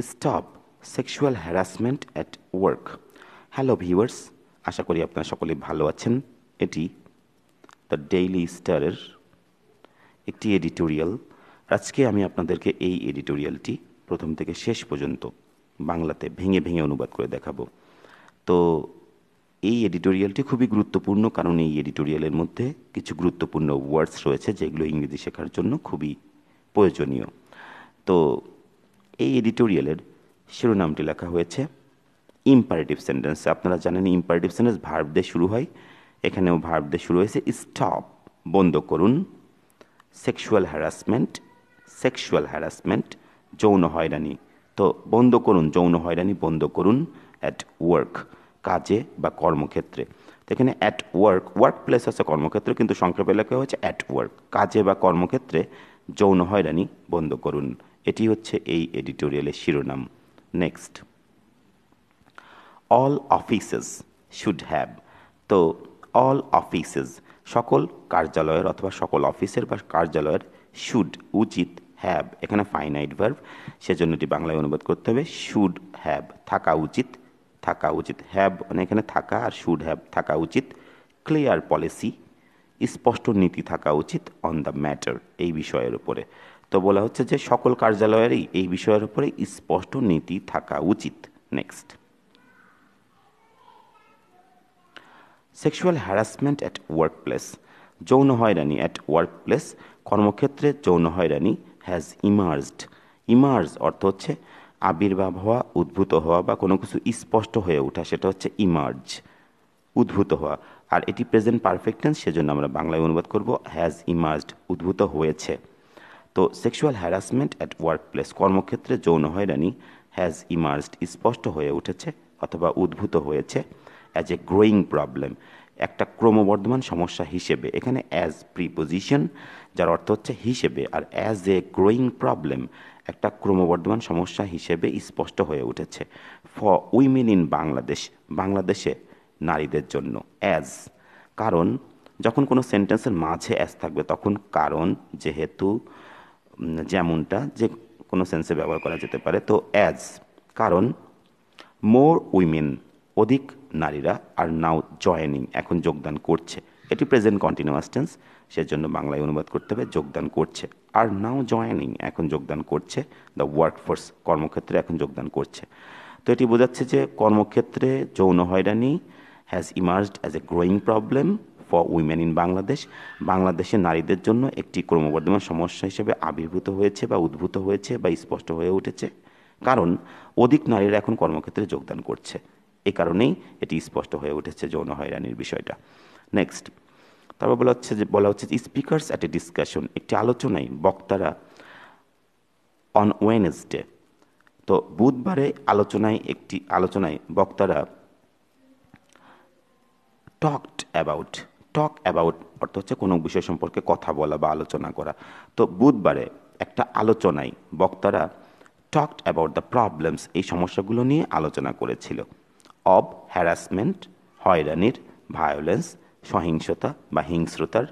Stop sexual harassment at work. Hello viewers, আশা করি আপনারা সকলে ভালো আছেন। এটি দ্য ডেইলি স্টারের একটি এডিটোরিয়াল। আজকে আমি আপনাদেরকে এই এডিটোরিয়ালটি প্রথম থেকে শেষ পর্যন্ত বাংলাতে ভেঙে ভেঙে অনুবাদ করে দেখাবো। তো এই এডিটোরিয়ালটি খুবই গুরুত্বপূর্ণ, কারণ এই এডিটোরিয়ালের মধ্যে কিছু গুরুত্বপূর্ণ ওয়ার্ডস রয়েছে যেগুলো ইংরেজি শেখার জন্য খুবই প্রয়োজনীয়। তো এই এডিটোরিয়ালের শিরোনামটি লেখা হয়েছে ইম্পারেটিভ সেন্টেন্স। আপনারা জানেন ইম্পারেটিভ সেন্টেন্স ভার্ব দিয়ে শুরু হয়, এখানেও ভার্ব দিয়ে শুরু হয়েছে। স্টপ বন্ধ করুন, সেক্সুয়াল হ্যারাসমেন্ট যৌন হয়রানি। তো বন্ধ করুন যৌন হয়রানি, বন্ধ করুন অ্যাট ওয়ার্ক কাজে বা কর্মক্ষেত্রে। তো এখানে অ্যাট ওয়ার্ক প্লেস আছে কর্মক্ষেত্র, কিন্তু সংক্ষেপে লেখা হয়েছে অ্যাট ওয়ার্ক, কাজে বা কর্মক্ষেত্রে যৌন হয়রানি বন্ধ করুন। এটি হচ্ছে এই এডিটোরিয়ালের শিরোনাম। Next, all offices should have. তো অল অফিসেস সকল কার্যালয়ের অথবা সকল অফিসের বা কার্যালয়ের শুড উচিত, হ্যাভ এখানে ফাইনাইট ভার্ব, সেজন্য এটি বাংলায় অনুবাদ করতে হবে শুড হ্যাভ থাকা উচিত, হ্যাভ মানে এখানে থাকা, আর শুড হ্যাভ থাকা উচিত। ক্লিয়ার পলিসি স্পষ্ট নীতি থাকা উচিত অন দ্য ম্যাটার এই বিষয়ের উপরে। তো বলা হচ্ছে যে সকল কার্যালয়েরই এই বিষয়ের উপরে স্পষ্ট নীতি থাকা উচিত। Next, sexual harassment at work place, যৌন হয়রানি অ্যাট ওয়ার্ক প্লেস কর্মক্ষেত্রে যৌন হয়রানি হ্যাজ ইমার্জ অর্থ হচ্ছে আবির্ভাব হওয়া, উদ্ভূত হওয়া বা কোনো কিছু স্পষ্ট হয়ে ওঠা, সেটা হচ্ছে ইমার্জ, উদ্ভূত হওয়া। আর এটি প্রেজেন্ট পারফেক্ট টেন্স, সেজন্য আমরা বাংলায় অনুবাদ করব হ্যাজ ইমার্জড উদ্ভূত হয়েছে। তো sexual harassment at work place কর্মক্ষেত্রে যৌন হয়রানি হ্যাজ ইমার্জড স্পষ্ট হয়ে উঠেছে অথবা উদ্ভূত হয়েছে অ্যাজ এ গ্রোয়িং প্রবলেম একটা ক্রমবর্ধমান সমস্যা হিসেবে। এখানে অ্যাজ প্রিপোজিশন, যার অর্থ হচ্ছে হিসেবে, আর অ্যাজ এ গ্রোয়িং প্রবলেম একটা ক্রমবর্ধমান সমস্যা হিসেবে স্পষ্ট হয়ে উঠেছে। ফর উইমেন ইন বাংলাদেশে নারীদের জন্য। অ্যাজ কারণ, যখন কোনো সেন্টেন্সের মাঝে অ্যাজ থাকবে তখন কারণ, যেহেতু, যেমনটা যে কোনো সেন্সে ব্যবহার করা যেতে পারে। তো অ্যাজ কারণ, মোর উইমেন অধিক নারীরা, আর নাও জয়েনিং এখন যোগদান করছে। এটি প্রেজেন্ট কন্টিনিউয়াস টেন্স, সেজন্য বাংলায় অনুবাদ করতে হবে যোগদান করছে। আর নাও জয়েনিং এখন যোগদান করছে, দ্য ওয়ার্কফোর্স কর্মক্ষেত্রে এখন যোগদান করছে। তো এটি বোঝাচ্ছে যে কর্মক্ষেত্রে যৌন হয়রানি has emerged as a growing problem for women in বাংলাদেশের নারীদের জন্য একটি ক্রমবর্ধমান সমস্যা হিসেবে আবির্ভূত হয়েছে বা উদ্ভূত হয়েছে বা স্পষ্ট হয়ে উঠেছে, কারণ অধিক নারীরা এখন কর্মক্ষেত্রে যোগদান করছে। এই কারণেই এটি স্পষ্ট হয়ে উঠেছে যৌন হয়রানির বিষয়টা। নেক্সট, তারপর বলা হচ্ছে স্পিকার্স অ্যাট এ ডিসকাশন একটি আলোচনায় বক্তারা অন ওয়েনেসডে। তো বুধবারে আলোচনায় বক্তারা টক অ্যাবাউট অর্থ হচ্ছে কোনো বিষয় সম্পর্কে কথা বলা বা আলোচনা করা। তো বুধবারে একটা আলোচনায় বক্তারা টকড অ্যাবাউট দ্য প্রবলেমস এই সমস্যাগুলো নিয়ে আলোচনা করেছিল। অব হ্যারাসমেন্ট হয়রানির, ভায়োলেন্স সহিংসতা বা হিংস্রতার,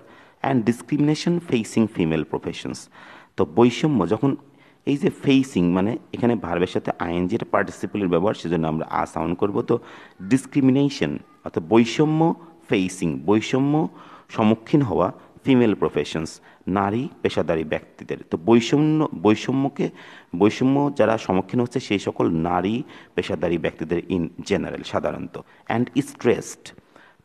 and discrimination facing female professions. তো বৈষম্য, যখন এই যে ফেসিং মানে এখানে ভার্বের সাথে আইএনজির পার্টিসিপলের ব্যবহার, সেজন্য আমরা আ সাউন্ড করব। তো ডিসক্রিমিনেশন অর্থাৎ বৈষম্য, ফেসিং বৈষম্য সম্মুখীন হওয়া, ফিমেল প্রফেশনস নারী পেশাদারী ব্যক্তিদের। তো বৈষম্য যারা সম্মুখীন হচ্ছে সেই সকল নারী পেশাদারী ব্যক্তিদের ইন জেনারেল সাধারণত। অ্যান্ড স্ট্রেসড,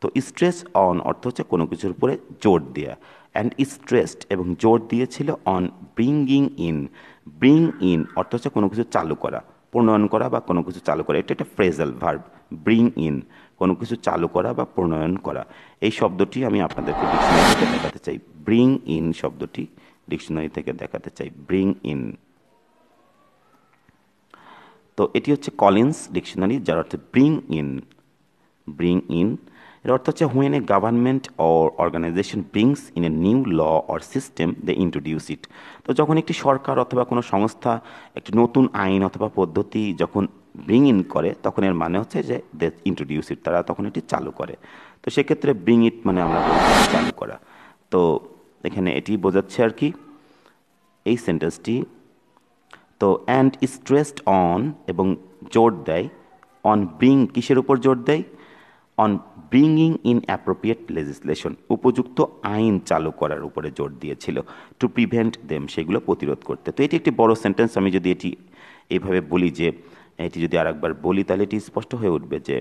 তো স্ট্রেস অন অর্থ হচ্ছে কোনো কিছুর উপরে জোর দেওয়া। অ্যান্ড স্ট্রেসড এবং জোর দিয়েছিল অন ব্রিং ইন অর্থ হচ্ছে কোনো কিছু চালু করা, প্রণয়ন করা বা কোনো কিছু চালু করা। এটা একটা ফ্রেজাল ভার্ব, ব্রিং ইন কোনো কিছু চালু করা বা প্রণয়ন করা। এই শব্দটি আমি আপনাদেরকে ডিকশনারি থেকে দেখাতে চাই। ব্রিং ইন শব্দটি ডিকশনারি থেকে দেখাতে চাই, ব্রিং ইন। তো এটি হচ্ছে কলিন্স ডিকশনারি, যার অর্থ ব্রিং ইন এর অর্থ হচ্ছে when a government or organisation brings in a new law or system they introduce it. তো যখন একটি সরকার অথবা কোনো সংস্থা একটি নতুন আইন অথবা পদ্ধতি যখন ব্রিং ইন করে, তখন এর মানে হচ্ছে যে দে ইন্ট্রোডিউস ইট, তারা তখন এটি চালু করে। তো সেক্ষেত্রে ব্রিং ইট মানে আমরা চালু করা। তো এখানে এটি বোঝাচ্ছে আর কি এই সেন্টেন্সটি, তো অ্যান্ড স্ট্রেসড অন এবং জোর দেয় অন ব্রিং, কিসের উপর জোর দেয়? On bringing in appropriate legislation, উপযুক্ত আইন চালু করার উপরে জোর দিয়েছিল। টু প্রিভেন্ট দেম, সেগুলো প্রতিরোধ করতে। তো এটি একটি বড় সেন্টেন্স। আমি যদি এটি এইভাবে বলি যে, এটি যদি আরেকবার বলি তাহলে এটি স্পষ্ট হয়ে উঠবে যে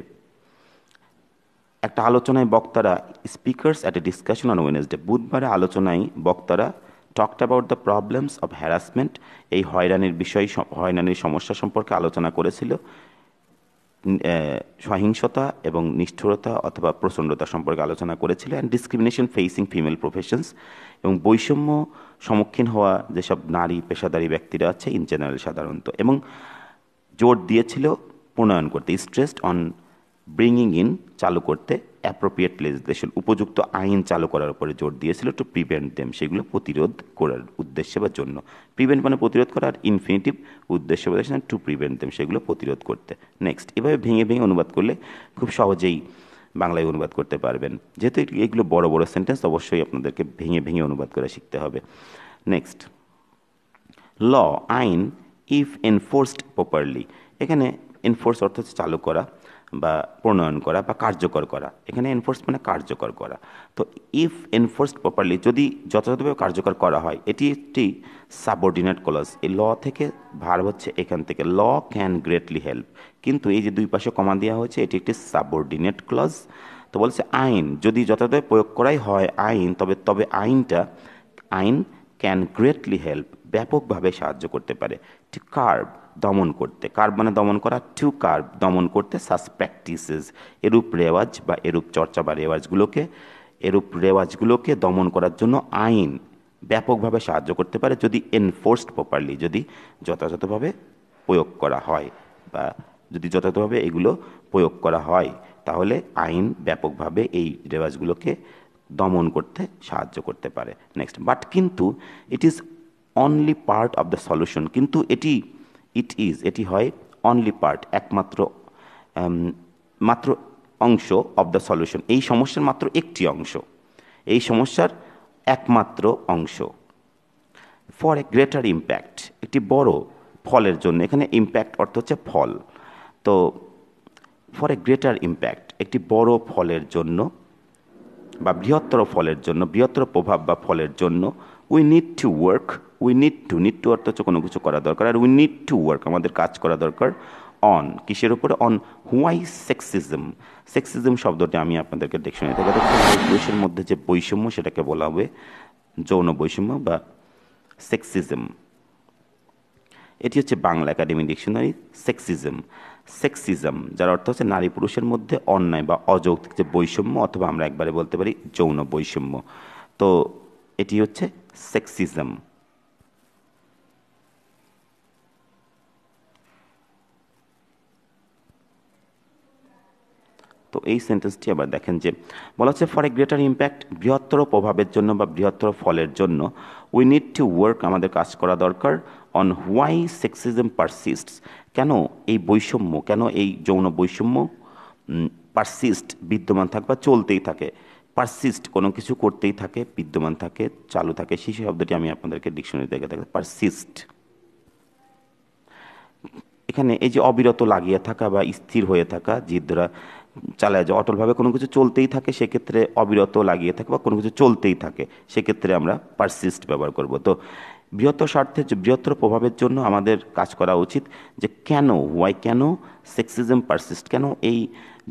একটা আলোচনায় বক্তারা, speakers at a discussion on Wednesday, বুধবারে আলোচনায় বক্তারা talked about the problems of harassment, এই হয়রানির বিষয়, হয়রানির সমস্যা সম্পর্কে আলোচনা করেছিল। সহিংসতা এবং নিষ্ঠুরতা অথবা প্রচণ্ডতা সম্পর্কে আলোচনা করেছিল। And discrimination facing female professions, এবং বৈষম্য সম্মুখীন হওয়া যেসব নারী পেশাদারী ব্যক্তিরা আছে ইন জেনারেল সাধারণত, এবং জোর দিয়েছিল প্রণয়ন করতে, স্ট্রেসড অন ব্রিঙ্গিং ইন, চালু করতে, অ্যাপ্রোপ্রিয়েট লেজিসলেশন, উপযুক্ত আইন চালু করার উপরে জোর দিয়েছিল। টু প্রিভেন্ট দেম, সেগুলো প্রতিরোধ করার উদ্দেশ্যে বা জন্য। প্রিভেন্ট মানে প্রতিরোধ করা, আর ইনফিনিটিভ উদ্দেশ্য বলেছেন টু প্রিভেন্ট দেম, সেগুলো প্রতিরোধ করতে। নেক্সট, এভাবে ভেঙে ভেঙে অনুবাদ করলে খুব সহজেই বাংলায় অনুবাদ করতে পারবেন। যেহেতু এগুলো বড় বড় সেন্টেন্স, অবশ্যই আপনাদেরকে ভেঙে ভেঙে অনুবাদ করে শিখতে হবে। নেক্সট, ল, আইন, ইফ এনফোর্সড প্রপারলি, এখানে এনফোর্স অর্থ হচ্ছে চালু করা বা প্রণয়ন করা বা কার্যকর করা। এখানে এনফোর্স মানে কার্যকর করা। তো ইফ এনফোর্সড প্রপারলি, যদি যথাযথভাবে কার্যকর করা হয়, এটি একটি সাবঅর্ডিনেট ক্লজ। এই ল থেকে ভার্ব হচ্ছে এখান থেকে, ল ক্যান গ্রেটলি হেল্প, কিন্তু এই যে দুই পাশে কমা দেওয়া হয়েছে, এটি একটি সাবঅর্ডিনেট ক্লজ। তো বলছে আইন যদি যথাযথভাবে প্রয়োগ করাই হয় আইন, তবে আইন ক্যান গ্রেটলি হেল্প, ব্যাপকভাবে সাহায্য করতে পারে। টু কার্ব, দমন করতে, কার্ব মানে দমন করা, টু কার্ব দমন করতে, সাস প্র্যাকটিসেস, এরূপ রেওয়াজ বা এরূপ চর্চা বা রেওয়াজগুলোকে দমন করার জন্য আইন ব্যাপকভাবে সাহায্য করতে পারে, যদি এনফোর্সড প্রপারলি, যদি যথাযথভাবে প্রয়োগ করা হয়, বা যদি যথাযথভাবে এগুলো প্রয়োগ করা হয়, তাহলে আইন ব্যাপকভাবে এই রেওয়াজগুলোকে দমন করতে সাহায্য করতে পারে। নেক্সট, বাট কিন্তু, it is only part of the solution, কিন্তু এটি হয় অনলি পার্ট, একমাত্র, মাত্র অংশ অফ দ্য সলিউশন, এই সমস্যার মাত্র একটি অংশ, এই সমস্যার একমাত্র অংশ। ফর এ গ্রেটার ইম্প্যাক্ট, একটি বড় ফলের জন্য, এখানে ইম্প্যাক্ট অর্থ হচ্ছে ফল। তো ফর এ গ্রেটার ইম্প্যাক্ট, একটি বড় ফলের জন্য বা বৃহত্তর ফলের জন্য, বৃহত্তর প্রভাব বা ফলের জন্য, we need to work, need to অর্থ হচ্ছে কোনো কিছু করা দরকার, আর উই নিড টু ওয়ার্ক, আমাদের কাজ করা দরকার, অন, কিসের উপরে? On why সেক্সিজম। সেক্সিজম শব্দটি আমি আপনাদেরকে ডিকশনারি থেকে দেখছি, পুরুষের মধ্যে যে বৈষম্য সেটাকে বলা হবে যৌন বৈষম্য বা সেক্সিজম। এটি হচ্ছে বাংলা একাডেমি ডিকশনারি। সেক্সিজম যার অর্থ হচ্ছে নারী পুরুষের মধ্যে অন্যায় বা অযৌক্তিক যে বৈষম্য, অথবা আমরা একবারে বলতে পারি যৌন বৈষম্য। তো এটি হচ্ছে সেক্সিজম। তো এই সেন্টেন্সটি আবার দেখেন যে বলা হচ্ছে ফর এ গ্রেটার ইম্প্যাক্ট, বৃহত্তর প্রভাবের জন্য বা বৃহত্তর ফলের জন্য, উই নিড টু ওয়ার্ক, আমাদের কাজ করা দরকার, অন হোয়াই সেক্সিজম পারসিস্টস, কেন এই বৈষম্য, কেন এই যৌন বৈষম্য পারসিস্ট বিদ্যমান থাকে বা চলতেই থাকে, পারসিস্ট কোনো কিছু করতেই থাকে, বিদ্যমান থাকে, চালু থাকে, সেই শব্দটি আমি আপনাদেরকে ডিকশনারি দেখে দেখে, পারসিস্ট। এখানে এই যে অবিরত লাগিয়ে থাকা বা স্থির হয়ে থাকা, জিদ দ্বারা চালায় যায়, অটলভাবে কোনো কিছু চলতেই থাকে, সেক্ষেত্রে অবিরত লাগিয়ে থাকে, বা কোনো কিছু চলতেই থাকে, সেক্ষেত্রে আমরা পারসিস্ট ব্যবহার করব। তো বৃহত্তর স্বার্থের, বৃহত্তর প্রভাবের জন্য আমাদের কাজ করা উচিত, যে কেন, ওয়াই, কেন সেক্সিজম পারসিস্ট, কেন এই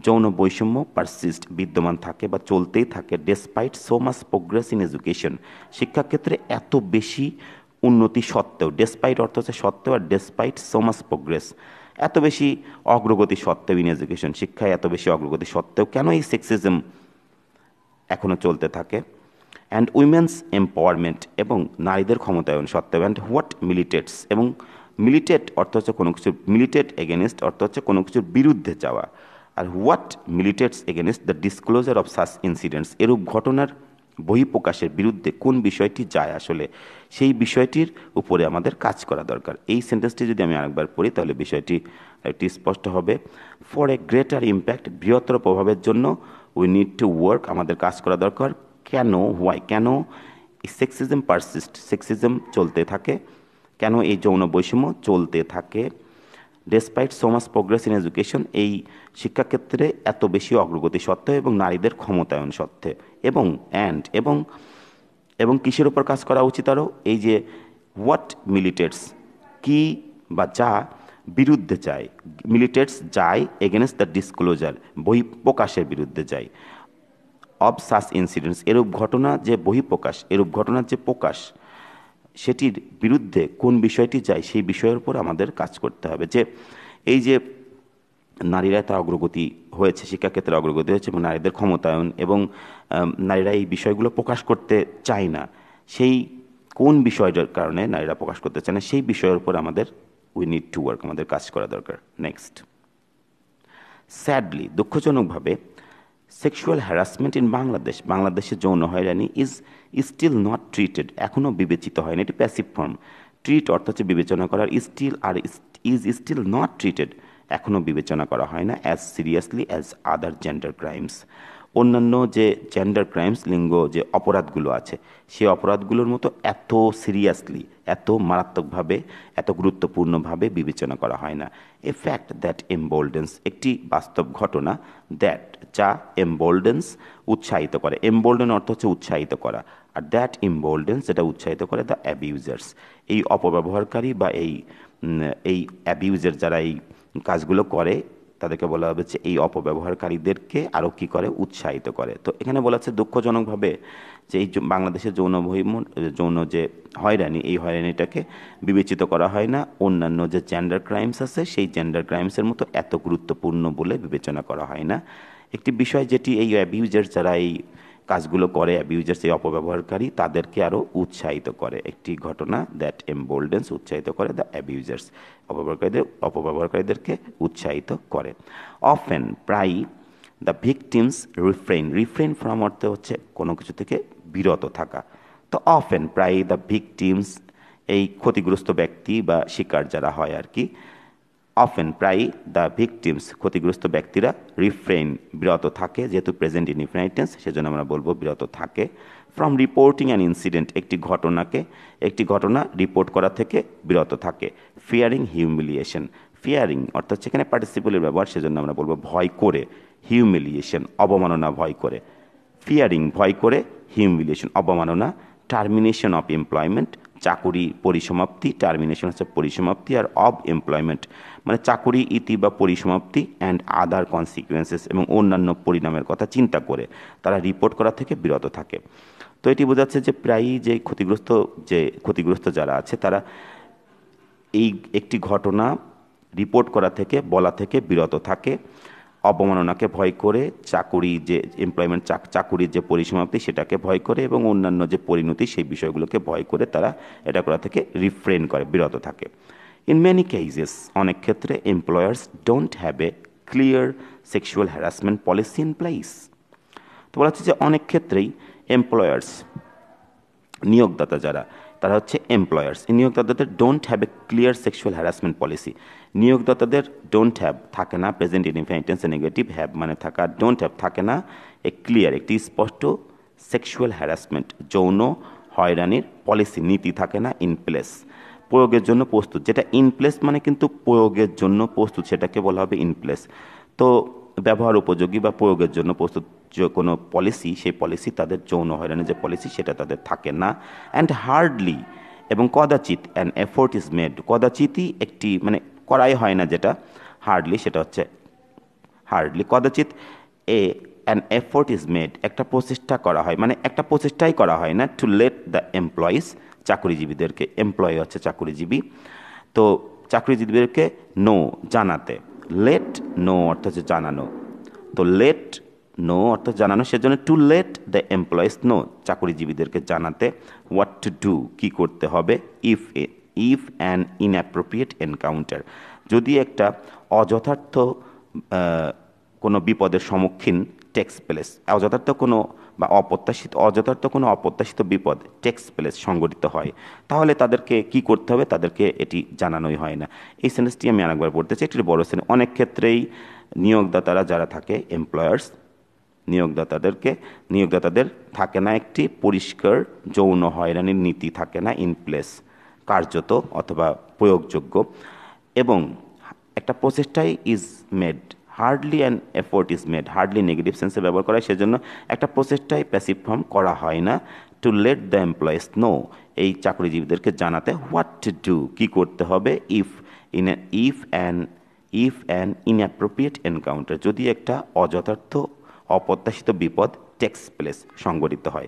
যৌন বৈষম্য পারসিস্ট বিদ্যমান থাকে বা চলতেই থাকে, despite so much progress in education, শিক্ষাক্ষেত্রে এত বেশি উন্নতি সত্ত্বেও, ডেসপাইট অর্থ হচ্ছে সত্ত্বেও, আর ডেসপাইট সো মাচ প্রোগ্রেস, এত বেশি অগ্রগতি সত্ত্বেও, ইন এডুকেশন শিক্ষায় এত বেশি অগ্রগতি সত্ত্বেও কেন এই সেক্সিজম এখনও চলতে থাকে, অ্যান্ড উইমেন্স এম্পাওয়ারমেন্ট, এবং নারীদের ক্ষমতায়ন সত্ত্বেও, অ্যান্ড হোয়াট মিলিটেটস, এবং মিলিটেট অর্থ হচ্ছে কোনো কিছু, মিলিটেট এগেনস্ট অর্থ হচ্ছে কোনো কিছুর বিরুদ্ধে যাওয়া, আর what militates against the disclosure of such incidents, এরূপ ঘটনার বহিঃপ্রকাশের বিরুদ্ধে কোন বিষয়টি যায় আসলে, সেই বিষয়টির উপরে আমাদের কাজ করা দরকার। এই সেন্টেন্সটি যদি আমি আরেকবার পড়ি তাহলে বিষয়টি একটি স্পষ্ট হবে। ফর এ গ্রেটার ইম্প্যাক্ট, বৃহত্তর প্রভাবের জন্য, উই নিড টু ওয়ার্ক, আমাদের কাজ করা দরকার, কেন, হোয়াই, কেন সেক্সিজম পারসিস্ট, সেক্সিজম চলতে থাকে, কেন এই যৌন বৈষম্য চলতে থাকে? Despite so much progress in education, এই শিক্ষাক্ষেত্রে এত বেশি অগ্রগতি সত্ত্বেও এবং নারীদের ক্ষমতায়ন সত্ত্বে, এবং এবং কিসের উপর কাজ করা উচিত আরও? এই যে হোয়াট মিলিটেটস, কি বা যা বিরুদ্ধে যায়, মিলিটেটস যায় এগেনস্ট দ্য ডিসক্লোজার, বহিঃপ্রকাশের বিরুদ্ধে যায়, অব সাস ইনসিডেন্টস, এরূপ ঘটনা যে বহিঃপ্রকাশ, এরূপ ঘটনার যে প্রকাশ, সেটির বিরুদ্ধে কোন বিষয়টি যায় সেই বিষয়ের উপর আমাদের কাজ করতে হবে। যে এই যে নারীরা তা অগ্রগতি হয়েছে, শিক্ষাক্ষেত্রে অগ্রগতি হয়েছে এবং নারীদের ক্ষমতায়ন, এবং নারীরা এই বিষয়গুলো প্রকাশ করতে চায় না, সেই কোন বিষয়টার কারণে নারীরা প্রকাশ করতে চায় না সেই বিষয়ের উপর আমাদের উই নিড টু ওয়ার্ক, আমাদের কাজ করা দরকার। নেক্সট, স্যাডলি, দুঃখজনকভাবে সেক্সুয়াল হ্যারাসমেন্ট ইন বাংলাদেশ, বাংলাদেশে যৌন হয়রানি ইজ স্টিল নট ট্রিটেড, এখনও বিবেচিত হয়নি, এটি প্যাসিভ ফর্ম। ট্রিট অর্থ হচ্ছে বিবেচনা করার, still are is still not treated, এখনও বিবেচনা করা হয় না as seriously as other gender crimes, অন্যান্য যে জেন্ডার ক্রাইমস, লিঙ্গ যে অপরাধগুলো আছে সেই অপরাধগুলোর মতো এত সিরিয়াসলি, এত মারাত্মকভাবে, এত গুরুত্বপূর্ণভাবে বিবেচনা করা হয় না। এ ফ্যাক্ট দ্যাট এমবোল্ডেন্স, একটি বাস্তব ঘটনা, দ্যাট যা এমবোল্ডেন্স উৎসাহিত করে, এমবোল্ডেন অর্থ হচ্ছে উৎসাহিত করা, আর দ্যাট এমবোল্ডেন্স যেটা উৎসাহিত করে দ্য অ্যাবিউজার্স, এই অপব্যবহারকারী বা এই অ্যাবিউজার যারা এই কাজগুলো করে তাদেরকে বলা হবে যে এই অপব্যবহারকারীদেরকে আরও কী করে, উৎসাহিত করে। তো এখানে বলা হচ্ছে দুঃখজনকভাবে যে এই বাংলাদেশের যৌন যে হয়রানি, এই হয়রানিটাকে বিবেচিত করা হয় না অন্যান্য যে জেন্ডার ক্রাইমস আছে সেই জেন্ডার ক্রাইমসের মতো এত গুরুত্বপূর্ণ বলে বিবেচনা করা হয় না। একটি বিষয় যেটি এই অ্যাবিউজার যারা এই কাজগুলো করে, অ্যাবিউজার্স এই অপব্যবহারকারী, তাদেরকে আরও উৎসাহিত করে, একটি ঘটনা দ্যাট এমবোল্ডেন্স উৎসাহিত করে দ্য অ্যাবিউজার্স, অপব্যবহারকারীদেরকে উৎসাহিত করে। অফেন, প্রায়ই, দ্য ভিকটিমস রিফ্রেন ফ্রম অর্থে হচ্ছে কোনো কিছু থেকে বিরত থাকা। তো অফেন, প্রায়ই, দ্য ভিকটিমস, এই ক্ষতিগ্রস্ত ব্যক্তি বা শিকার যারা হয় আর কি, অফেন প্রায়ই, দ্য ভিকটিমস ক্ষতিগ্রস্ত ব্যক্তিরা, রিফ্রেন বিরত থাকে, যেহেতু প্রেজেন্ট ইনডিফিনাইট টেন্স সেজন্য আমরা বলবো বিরত থাকে, ফ্রম রিপোর্টিং অ্যান ইনসিডেন্ট, একটি ঘটনা রিপোর্ট করা থেকে বিরত থাকে, ফিয়ারিং হিউমিলিয়েশন, ফিয়ারিং অর্থ হচ্ছে এখানে পার্টিসিপলের ব্যবহার, সেজন্য আমরা বলবো ভয় করে, হিউমিলিয়েশন অবমাননা ভয় করে, ফিয়ারিং ভয় করে, হিউমিলিয়েশন অবমাননা, টার্মিনেশন অফ এমপ্লয়মেন্ট চাকুরি পরিসমাপ্তি, টার্মিনেশন হচ্ছে পরিসমাপ্তি, আর অব এমপ্লয়মেন্ট মানে চাকুরি ইতি বা পরিসমাপ্তি, অ্যান্ড আদার কনসিকুয়েন্সেস এবং অন্যান্য পরিণামের কথা চিন্তা করে তারা রিপোর্ট করা থেকে বিরত থাকে। তো এটি বোঝাচ্ছে যে প্রায়ই যে ক্ষতিগ্রস্ত যারা আছে তারা এই একটি ঘটনা রিপোর্ট করা থেকে, বলা থেকে বিরত থাকে, অবমাননাকে ভয় করে, চাকুরির যে পরিসমাপ্তি সেটাকে ভয় করে, এবং অন্যান্য যে পরিণতি সেই বিষয়গুলোকে ভয় করে তারা এটা করা থেকে রিফ্রেন করে, বিরত থাকে। ইন মেনি কেসেস, অনেক ক্ষেত্রে, employers don't have a clear sexual harassment policy in place. তো বলা হচ্ছে যে অনেক ক্ষেত্রেই এমপ্লয়ার্স, নিয়োগদাতা যারা, তারা হচ্ছে এমপ্লয়ার্স, নিয়োগদাতাদের don't have a clear sexual harassment policy, নিয়োগদাতাদের ডোন্ট হ্যাভ থাকে না, প্রেজেন্ট ইনডিফিনাইট টেন্সে নেগেটিভ, হ্যাভ মানে থাকা, ডোন্ট হ্যাভ থাকে না, এ ক্লিয়ার একটি স্পষ্ট সেক্সুয়াল হ্যারাসমেন্ট যৌন হয়রানির পলিসি নীতি থাকে না, ইন প্লেস প্রয়োগের জন্য প্রস্তুত, যেটা ইন প্লেস মানে কিন্তু প্রয়োগের জন্য প্রস্তুত, সেটাকে বলা হবে ইন প্লেস। তো ব্যবহার উপযোগী বা প্রয়োগের জন্য প্রস্তুত যে কোনো পলিসি, সেই পলিসি তাদের যৌন হয়রানির যে পলিসি সেটা তাদের থাকে না। অ্যান্ড হার্ডলি, এবং কদাচিৎ, অ্যান এফোর্ট ইজ মেড, কদাচিৎই একটি মানে করাই হয় না, যেটা হার্ডলি সেটা হচ্ছে হার্ডলি, কদাচিৎ অ্যান এফোর্ট ইজ মেড একটা প্রচেষ্টা করা হয়, মানে একটা প্রচেষ্টাই করা হয় না, টু লেট দ্য এমপ্লয়িজ চাকরিজীবীদেরকে, এমপ্লয়ি হচ্ছে চাকরিজীবী, তো চাকরিজীবীদেরকে নো জানাতে, লেট নো অর্থ হচ্ছে জানানো, তো লেট নো অর্থ জানানো, সেজন্য to let the employees know চাকরিজীবীদেরকে জানাতে, হোয়াট টু ডু কী করতে হবে, ইফ অ্যান ইনঅ্যাপ্রোপ্রিয়েট এনকাউন্টার যদি একটা অযথার্থ কোনো বিপদের সম্মুখীন টেক্স প্লেস, অযথার্থ কোনো অপ্রত্যাশিত বিপদ টেক্স প্লেস সংঘটিত হয়, তাহলে তাদেরকে কি করতে হবে, তাদেরকে এটি জানানোই হয় না। এই সেন্টেন্সটি আমি আরেকবার পড়তে চাই, এটির বড় সেন্টেন্স। অনেক ক্ষেত্রেই নিয়োগদাতারা যারা থাকে, এমপ্লয়ার্স, নিয়োগদাতাদের থাকে না একটি পরিষ্কার যৌন হয়রানির নীতি থাকে না, ইন প্লেস, কার্যত অথবা প্রয়োগযোগ্য, এবং একটা প্রচেষ্টাই is made, hardly an effort is made, hardly negative সেন্সে ব্যবহার করা হয়, সেজন্য একটা প্রচেষ্টাই প্যাসিভ ফর্ম করা হয় না। To let the employees know, এই চাকরিজীবীদেরকে জানাতে, হোয়াট টু ডু, কী করতে হবে, ইফ অ্যান ইনঅ্যাপ্রোপ্রিয়েট এনকাউন্টার, যদি একটা অযথার্থ অপ্রত্যাশিত বিপদ টেক্স প্লেস, সংঘটিত হয়,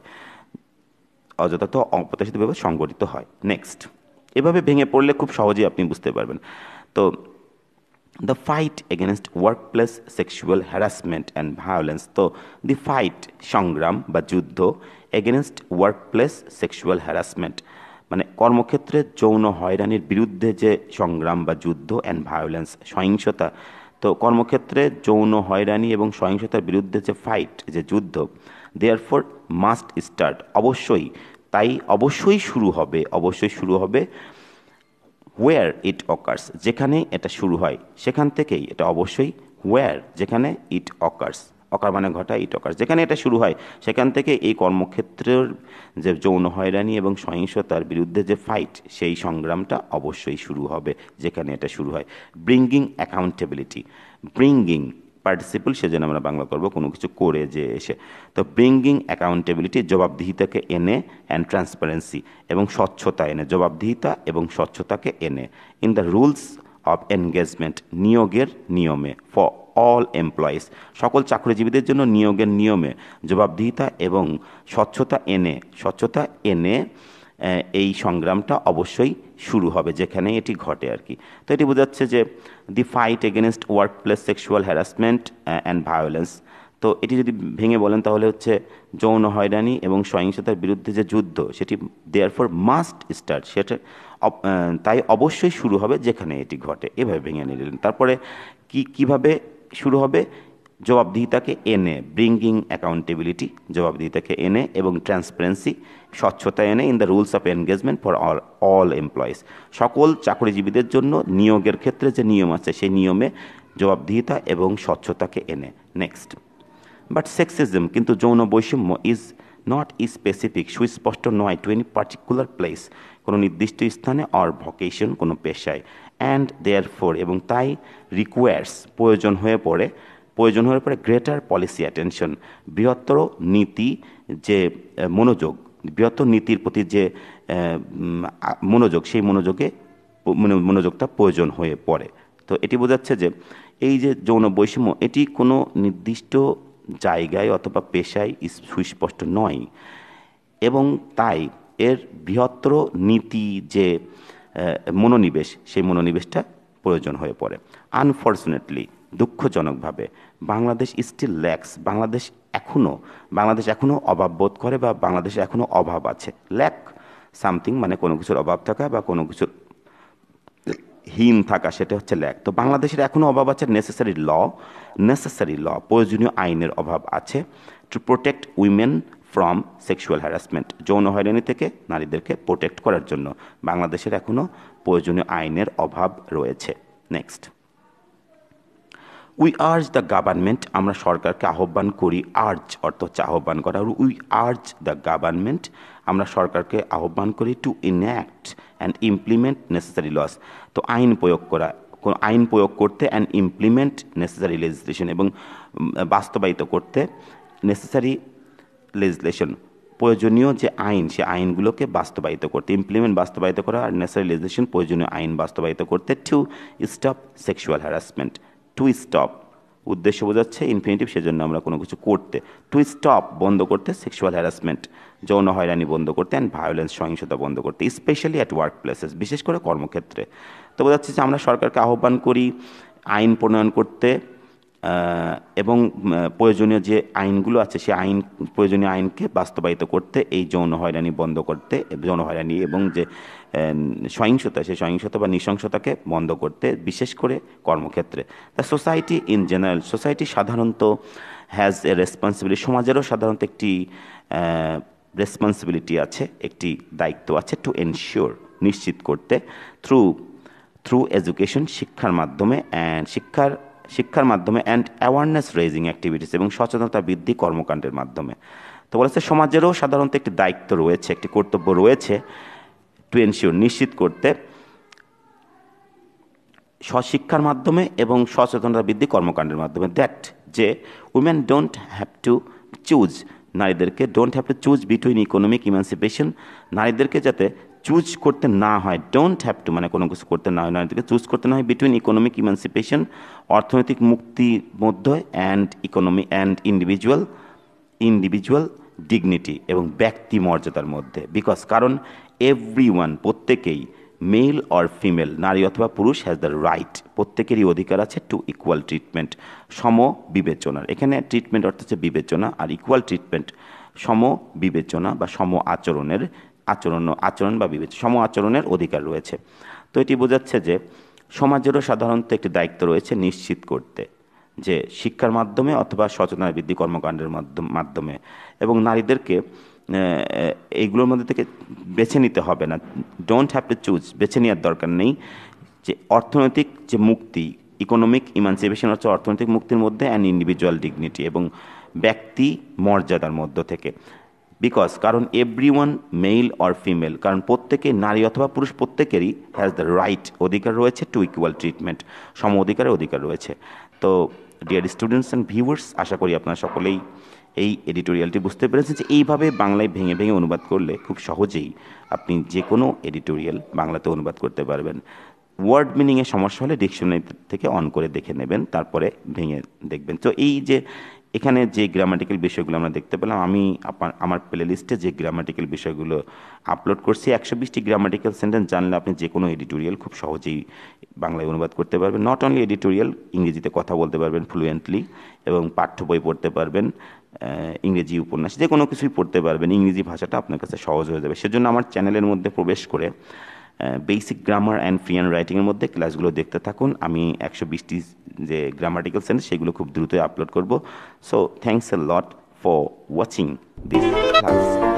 অযথার্থ অপ্রত্যাশিত বিপদ সংঘটিত হয়। নেক্সট, এভাবে ভেঙে পড়লে খুব সহজেই আপনি বুঝতে পারবেন। তো the fight against workplace sexual harassment and violence, তো দি ফাইট সংগ্রাম বা যুদ্ধ, এগেনস্ট ওয়ার্কপ্লেস সেক্সুয়াল হ্যারাসমেন্ট মানে কর্মক্ষেত্রে যৌন হয়রানির বিরুদ্ধে যে সংগ্রাম বা যুদ্ধ, অ্যান্ড ভায়োলেন্স সহিংসতা, তো কর্মক্ষেত্রে যৌন হয়রানি এবং সহিংসতার বিরুদ্ধে যে ফাইট, যে যুদ্ধ, দেয়ারফর মাস্ট স্টার্ট, অবশ্যই, তাই অবশ্যই শুরু হবে where it occurs, যেখানে এটা শুরু হয় সেখান থেকেই এটা অবশ্যই, where যেখানে it occurs, অকার মানে ঘটা, ইট occurs যেখানে এটা শুরু হয় সেখান থেকে এই কর্মক্ষেত্রের যে যৌন হয়রানি এবং সহিংসতার বিরুদ্ধে যে ফাইট, সেই সংগ্রামটা অবশ্যই শুরু হবে যেখানে এটা শুরু হয়। ব্রিঙ্গিং অ্যাকাউন্টেবিলিটি, ব্রিঙ্গিং পার্টিসিপল, সেজন্য আমরা বাংলা করব কোনো কিছু করে যে এসে, তো ব্রিঙ্গিং অ্যাকাউন্টেবিলিটি, জবাবদিহিতাকে এনে, অ্যান্ড ট্রান্সপারেন্সি এবং স্বচ্ছতা এনে, জবাবদিহিতা এবং স্বচ্ছতাকে এনে, in the rules of engagement, নিয়োগের নিয়মে, ফর অল এমপ্লয়িজ, সকল চাকরিজীবীদের জন্য নিয়োগের নিয়মে জবাবদিহিতা এবং স্বচ্ছতা এনে এই সংগ্রামটা অবশ্যই শুরু হবে যেখানে এটি ঘটে আর কি। তো এটি বোঝাচ্ছে যে the fight against workplace sexual harassment and violence, তো এটি যদি ভেঙে বলেন তাহলে হচ্ছে যৌন হয়রানি এবং সহিংসতার বিরুদ্ধে যে যুদ্ধ, সেটি দেয়ারফর মাস্ট স্টার্ট, সেটা তাই অবশ্যই শুরু হবে যেখানে এটি ঘটে, এভাবে ভেঙে নিলেন। তারপরে কিভাবে শুরু হবে, জবাবদিহিতাকে এনে, ব্রিঙ্গিং অ্যাকাউন্টেবিলিটি, জবাবদিহিতাকে এনে, এবং ট্রান্সপারেন্সি, স্বচ্ছতা এনে, in the rules of engagement for all employees, সকল চাকরিজীবীদের জন্য নিয়োগের ক্ষেত্রে যে নিয়ম আছে সেই নিয়মে জবাবদিহিতা এবং স্বচ্ছতাকে এনে। নেক্সট, বাট সেক্সিজম, কিন্তু যৌন বৈষম্য, ইজ নট স্পেসিফিক, সুস্পষ্ট নয়, টু এনি পার্টিকুলার প্লেস, কোনো নির্দিষ্ট স্থানে, অর ভকেশন, কোনো পেশায়, অ্যান্ড দেয়ারফোর, এবং তাই রিকোয়ার্স, প্রয়োজন হয়ে পড়ে গ্রেটার পলিসি অ্যাটেনশন, বৃহত্তর নীতি যে মনোযোগ, বৃহত্তর নীতির প্রতি যে মনোযোগ, সেই মনোযোগটা প্রয়োজন হয়ে পড়ে। তো এটি বোঝাচ্ছে যে এই যে যৌন বৈষম্য, এটি কোনো নির্দিষ্ট জায়গায় অথবা পেশায় সুস্পষ্ট নয়, এবং তাই এর বৃহত্তর নীতি যে মনোনিবেশ, সেই মনোনিবেশটা প্রয়োজন হয়ে পড়ে। আনফর্চুনেটলি, দুঃখজনকভাবে, বাংলাদেশ স্টিল ল্যাক্স, বাংলাদেশ এখনও অভাব বোধ করে, বা বাংলাদেশে এখনও অভাব আছে। ল্যাক সামথিং মানে কোনো কিছুর অভাব থাকা বা কোনো কিছুর হীন থাকা, সেটা হচ্ছে ল্যাক। তো বাংলাদেশের এখনও অভাব আছে নেসেসারি ল, প্রয়োজনীয় আইনের অভাব আছে, to protect women from sexual harassment, যৌন হয়রানি থেকে নারীদেরকে প্রোটেক্ট করার জন্য বাংলাদেশের এখনও প্রয়োজনীয় আইনের অভাব রয়েছে। Next, we urge the government, আমরা সরকারকে আহ্বান করি, আর্জ অর্থ হচ্ছে আহ্বান করা, উই আর্জ দ্য গভর্নমেন্ট, আমরা সরকারকে আহ্বান করি, to enact and implement necessary laws, তো আইন প্রয়োগ করতে, অ্যান্ড ইমপ্লিমেন্ট নেসেসারি লেজিসলেশন, এবং বাস্তবায়িত করতে, নেসেসারি লেজিসলেশন, প্রয়োজনীয় যে আইন, সে আইনগুলোকে বাস্তবায়িত করতে, ইমপ্লিমেন্ট বাস্তবায়িত করা, আর নেসেসারি লেজিসলেশন প্রয়োজনীয় আইন বাস্তবায়িত করতে, to stop sexual harassment, to stop উদ্দেশ্য বোঝাচ্ছে ইনফিনিটিভ, সেজন্য আমরা কোনো কিছু করতে, টু স্টপ বন্ধ করতে, সেক্সুয়াল হ্যারাসমেন্ট যৌন হয়রানি বন্ধ করতে, অ্যান্ড ভায়োলেন্স সহিংসতা বন্ধ করতে, স্পেশালি অ্যাট ওয়ার্ক প্লেসেস, বিশেষ করে কর্মক্ষেত্রে। তো বোঝাচ্ছে যে আমরা সরকারকে আহ্বান করি আইন প্রণয়ন করতে, এবং প্রয়োজনীয় যে আইনগুলো আছে সে প্রয়োজনীয় আইনকে বাস্তবায়িত করতে, এই যৌন হয়রানি বন্ধ করতে, যৌন হয়রানি এবং যে সহিংসতা, সেই সহিংসতা বা নৃশংসতাকে বন্ধ করতে, বিশেষ করে কর্মক্ষেত্রে। The society in general, society সাধারণত হ্যাজ এ রেসপন্সিবিলিটি, সমাজেরও সাধারণত একটি রেসপন্সিবিলিটি আছে, একটি দায়িত্ব আছে, টু এনশিওর নিশ্চিত করতে, থ্রু এডুকেশন শিক্ষার মাধ্যমে, অ্যান্ড অ্যাওয়ারনেস রেজিং অ্যাক্টিভিটিস, এবং সচেতনতা বৃদ্ধি কর্মকাণ্ডের মাধ্যমে। তো বলেছে সমাজেরও সাধারণত একটি দায়িত্ব রয়েছে, একটি কর্তব্য রয়েছে, টু এনশিওর নিশ্চিত করতে স্বশিক্ষার মাধ্যমে এবং সচেতনতা বৃদ্ধি কর্মকাণ্ডের মাধ্যমে দ্যাট যে women don't have to choose, নারীদেরকে don't have to choose between economic emancipation, নারীদেরকে যাতে চুজ করতে না হয়, ডোন্ট হ্যাভ টু মানে কোনো কিছু করতে না হয়, নারীদেরকে চুজ করতে না হয় বিটুইন ইকোনমিক ইমানসিপেশন অর্থনৈতিক মুক্তির মধ্যে অ্যান্ড ইন্ডিভিজুয়াল ডিগনিটি এবং ব্যক্তি মর্যাদার মধ্যে। বিকজ কারণ এভরিওয়ান প্রত্যেকেই মেল অর ফিমেল নারী অথবা পুরুষ হ্যাজ দ্য রাইট, প্রত্যেকেরই অধিকার আছে টু ইকুয়াল ট্রিটমেন্ট, সম বিবেচনার। এখানে ট্রিটমেন্ট অর্থ হচ্ছে বিবেচনা, আর ইকুয়াল ট্রিটমেন্ট সম বিবেচনা বা সম আচরণ বা সম আচরণের অধিকার রয়েছে। তো এটি বোঝাচ্ছে যে সমাজেরও সাধারণত একটি দায়িত্ব রয়েছে নিশ্চিত করতে যে শিক্ষার মাধ্যমে অথবা সচেতনতা বৃদ্ধি কর্মকাণ্ডের মাধ্যমে এবং নারীদেরকে এইগুলোর মধ্যে থেকে বেছে নিতে হবে না, ডোন্ট হ্যাভ টু চুজ, বেছে নেওয়ার দরকার নেই, যে অর্থনৈতিক যে মুক্তি ইকোনমিক ইমানসিপেশন হচ্ছে অর্থনৈতিক মুক্তির মধ্যে অ্যান্ড ইন্ডিভিজুয়াল ডিগনিটি এবং ব্যক্তি মর্যাদার মধ্য থেকে। বিকজ কারণ এভরিওয়ান মেল অর ফিমেল, কারণ প্রত্যেকে নারী অথবা পুরুষ প্রত্যেকেরই হ্যাজ দ্য রাইট অধিকার রয়েছে টু ইকুয়াল ট্রিটমেন্ট, সম অধিকারের অধিকার রয়েছে। তো ডিয়ার স্টুডেন্টস অ্যান্ড ভিউয়ার্স, আশা করি আপনারা সকলেই এই এডিটোরিয়ালটি বুঝতে পেরেছেন যে এইভাবে বাংলায় ভেঙে ভেঙে অনুবাদ করলে খুব সহজেই আপনি যে কোনো এডিটোরিয়াল বাংলাতে অনুবাদ করতে পারবেন। ওয়ার্ড মিনিংয়ে সমস্যা হলে ডিকশনারি থেকে অন করে দেখে নেবেন, তারপরে ভেঙে দেখবেন। তো এই যে এখানে যে গ্রামাটিক্যাল বিষয়গুলো আমরা দেখতে পেলাম, আমি আমার প্লে লিস্টে যে গ্রামাটিক্যাল বিষয়গুলো আপলোড করছি 120টি গ্রামাটিক্যাল সেন্টেন্স জানলে আপনি যে কোনো এডিটোরিয়াল খুব সহজেই বাংলায় অনুবাদ করতে পারবেন। নট অনলি এডিটোরিয়াল, ইংরেজিতে কথা বলতে পারবেন ফ্লুয়েন্টলি এবং পাঠ্য বই পড়তে পারবেন, ইংরেজি উপন্যাস যে কোনো কিছুই পড়তে পারবেন, ইংরেজি ভাষাটা আপনার কাছে সহজ হয়ে যাবে। সেজন্য আমার চ্যানেলের মধ্যে প্রবেশ করে basic grammar and free hand রাইটিংয়ের মধ্যে ক্লাসগুলো দেখতে থাকুন। আমি 120টি যে গ্রামাটিক্যাল সেন্টেন্স সেগুলো খুব দ্রুতই আপলোড করব। So thanks a lot for watching this class.